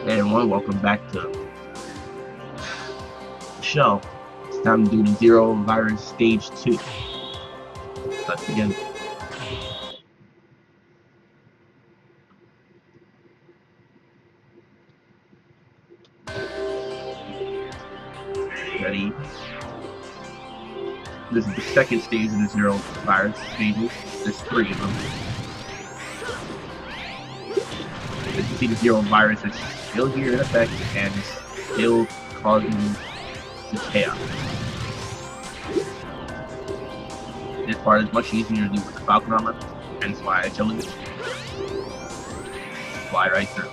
Hey everyone, welcome back to the show. It's time to do the Zero Virus Stage 2. Let's begin. Ready? This is the second stage of the Zero Virus stages. There's 3 of them. As you see, the Zero Virus is still here in effect and is still causing the chaos. This part is much easier to do with the Falcon armor, hence why I chose it. Fly right through.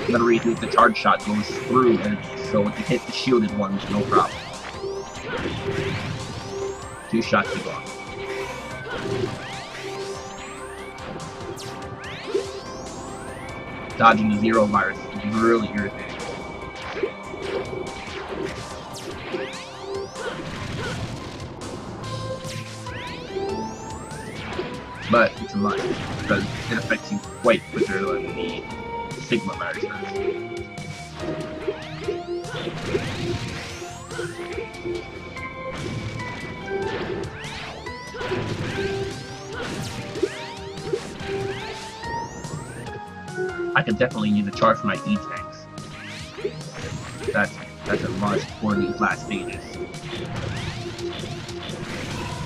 Another reason is the charge shot goes through enemies, so if you hit the shielded ones, no problem. 2 shots to go. Dodging the Zero Virus is really irritating. But it's a must, because it affects you quite quicker than the Sigma virus does. I could definitely use a charge for my E-tanks. That's a must for these last stages.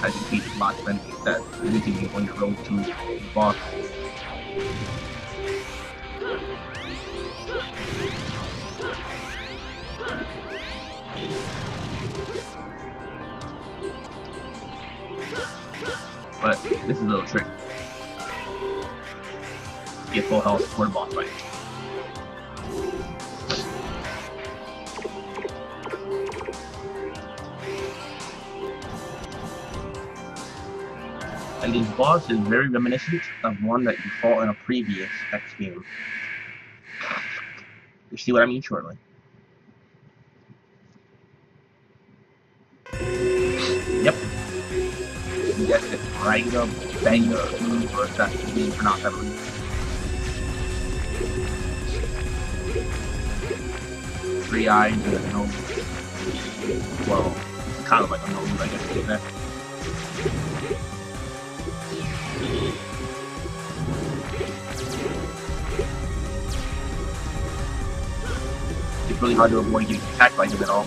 As you beat lots of enemies that meeting you on your road to the boss. But this is a little tricky. Get full health for the boss fight. And this boss is very reminiscent of one that you fought in a previous X game. You see what I mean shortly. Yep. You guessed it. Ranga Banga, or if that's being pronounced, I believe. Three eyes and a nose. Well, it's kind of like a nose, I guess you get that. It's really hard to avoid getting attacked by him at all.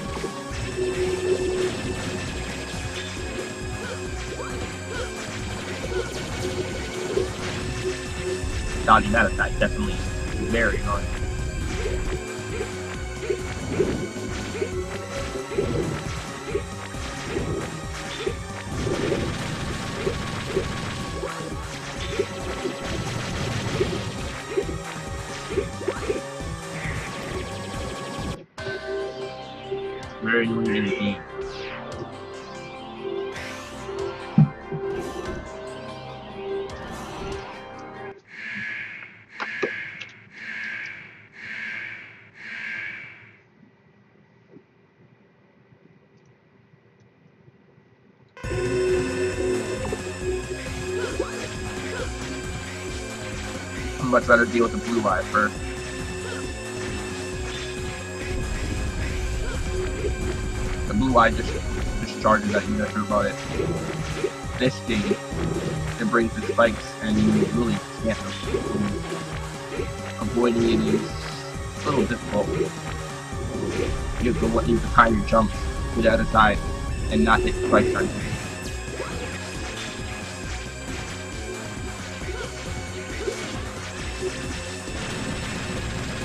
Dodging that attack definitely is very annoying. Very annoying indeed. I'd much rather deal with the blue eye first. The blue eye just discharges at you after about it. This thing, it brings the spikes and you really can't avoiding it is a little difficult. You have to time your jumps to the other side and not hit the spikes on you.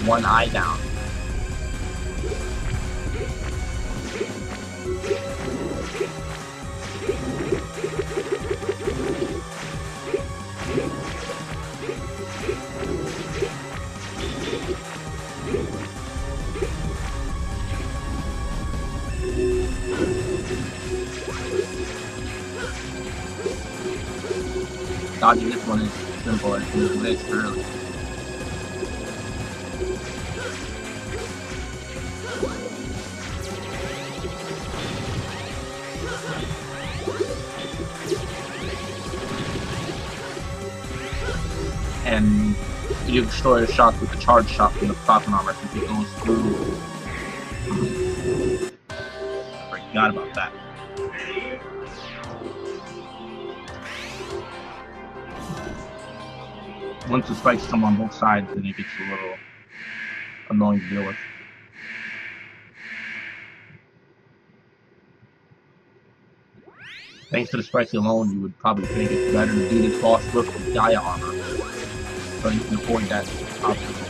One eye down. Dodging this one is simple as moving this early. And You destroy the shots with the charge shot from the profit armor since it goes through. I forgot about that. Once the spikes come on both sides, then it gets a little annoying to deal with. Thanks to the spikes alone, you would probably think it's better to do this boss with Gaia armor, so you can avoid that obstacle.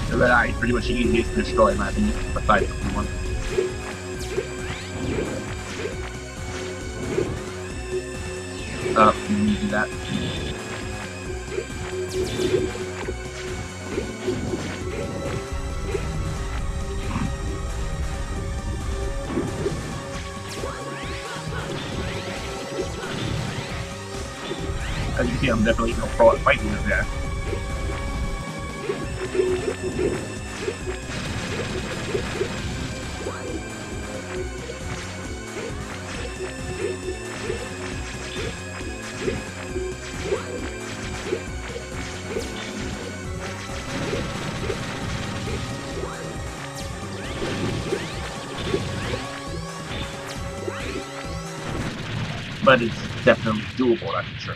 The red eye is pretty much the easiest to destroy in my opinion, besides the blue one. You need to do that. As you can see, I'm definitely no pro at fighting this guy. But it's definitely doable, that's for sure.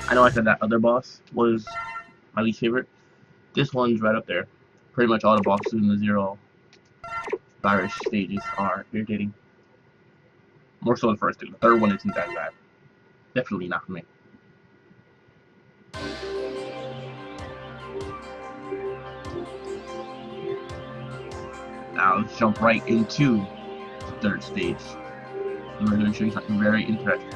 I know I said that other boss was my least favorite. This one's right up there. Pretty much all the bosses in the Zero Virus stages are irritating. More so the first two. The third one isn't that bad. Definitely not for me. Now let's jump right into the third stage. And we're going to show you something very interesting.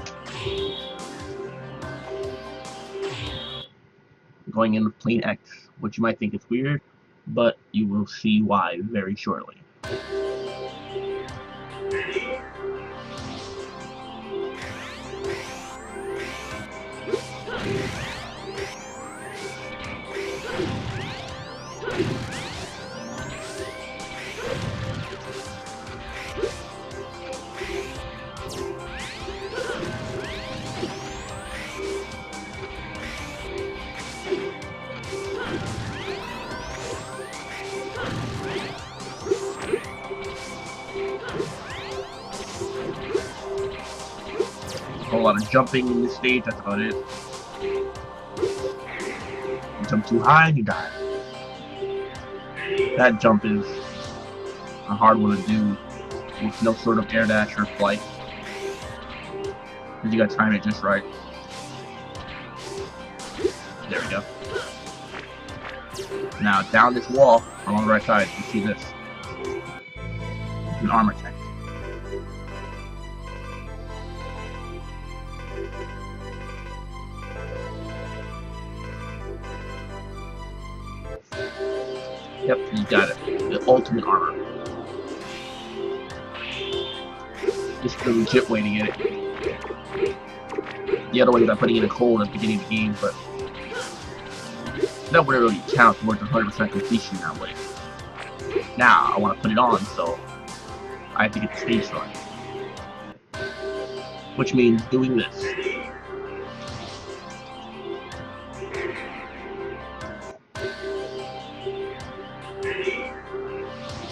Going in with plain X, which you might think is weird, but you will see why very shortly. A whole lot of jumping in this stage, that's about it. You jump too high and you die. That jump is a hard one to do with no sort of air dash or flight. Because you gotta time it just right. There we go. Now down this wall, on the right side, you see this. An armor tank. Yep, you got it. The ultimate armor. This is the legit way to get it. The other way is by putting in a cold at the beginning of the game, but that wouldn't really count towards 100% completion that way. Now, I want to put it on, so I have to get the stage run. Which means doing this.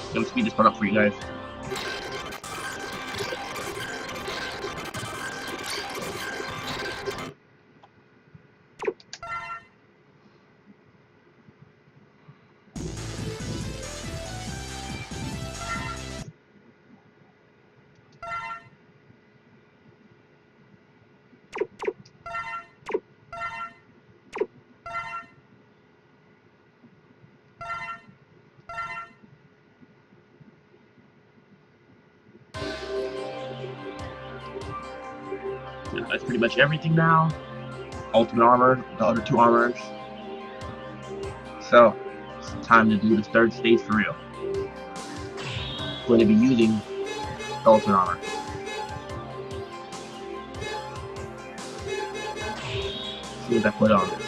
I'm gonna speed this part up for you guys. That's pretty much everything now. Ultimate armor, the other two armors. So, it's time to do the third stage for real. I'm going to be using the ultimate armor. As soon as I put on this.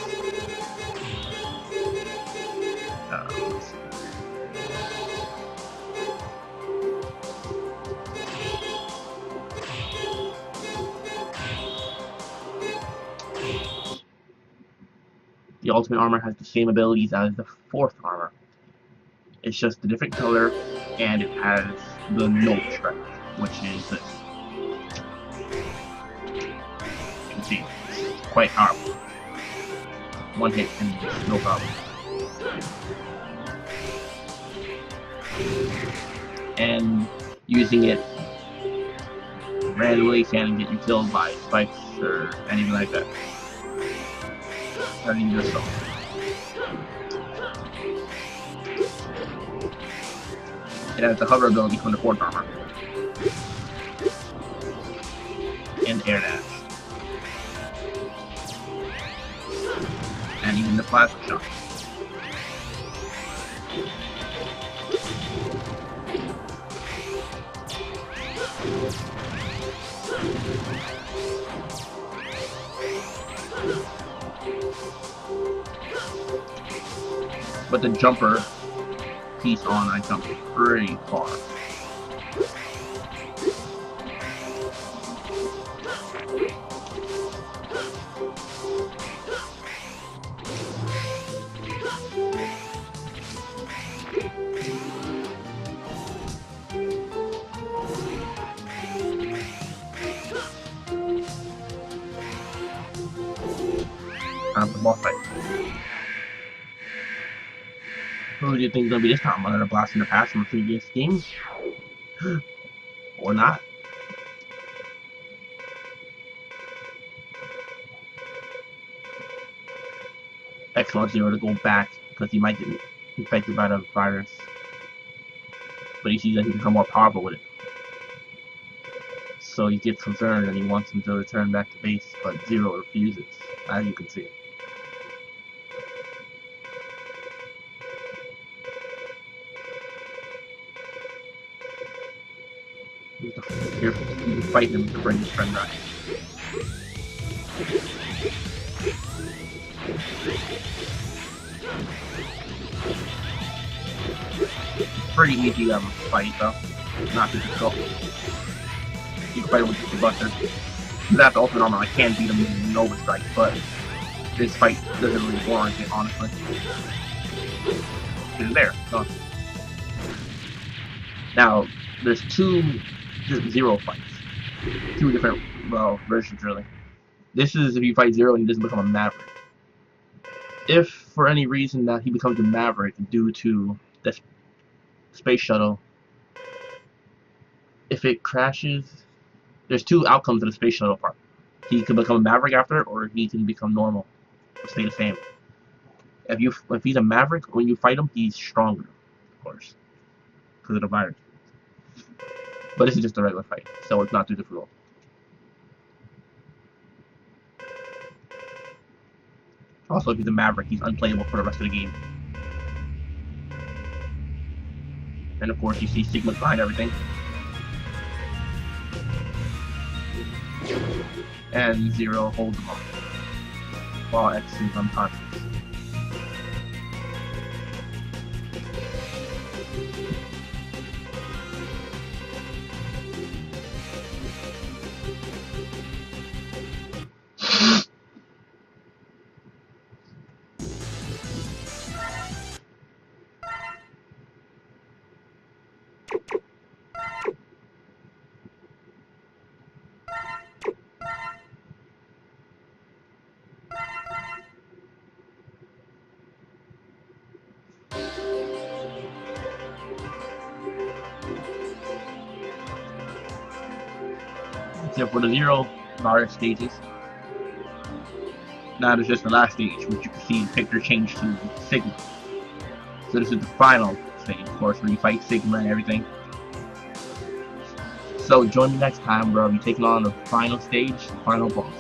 Let's see. The ultimate armor has the same abilities as the fourth armor. It's just a different color, and it has the note strike, which is this. You can see, it's quite powerful. One hit and no problem. And using it randomly can get you killed by spikes or anything like that. Starting yourself. It has the hover ability from the fourth armor. And air dash. And even the plasma shot. But the jumper piece on, I jumped pretty far. Time for the boss fight. Who do you think is going to be this time? Another blast in the past from a previous game? Or not? X wants Zero to go back because he might get infected by the virus. But he sees that he can become more powerful with it. So he gets concerned and he wants him to return back to base, but Zero refuses, as you can see. You can fight him to bring his friend back. Pretty easy fight though. Not difficult. You can fight him with the buster. Without the ultimate armor, I can beat him with Nova Strike, but this fight doesn't really warrant it, honestly. It's there. Done. Now, there's two Zero fights. Two different, well, versions really. This is if you fight Zero and he doesn't become a Maverick. If for any reason that he becomes a Maverick due to the space shuttle, if it crashes, there's two outcomes of the space shuttle part. He can become a Maverick after it, or he can become normal, or stay the same. If he's a Maverick, when you fight him, he's stronger, of course, because of the virus. But this is just a regular fight, so it's not too difficult. Also, if he's a Maverick, he's unplayable for the rest of the game. And of course, you see Sigma's behind everything. And Zero holds him up, while X is unconscious. Except for the Zero virus stages. Now there's just the last stage, which you can see the picture change to Sigma. So this is the final stage, of course, where you fight Sigma and everything. So join me next time where I'll be taking on the final stage, the final boss.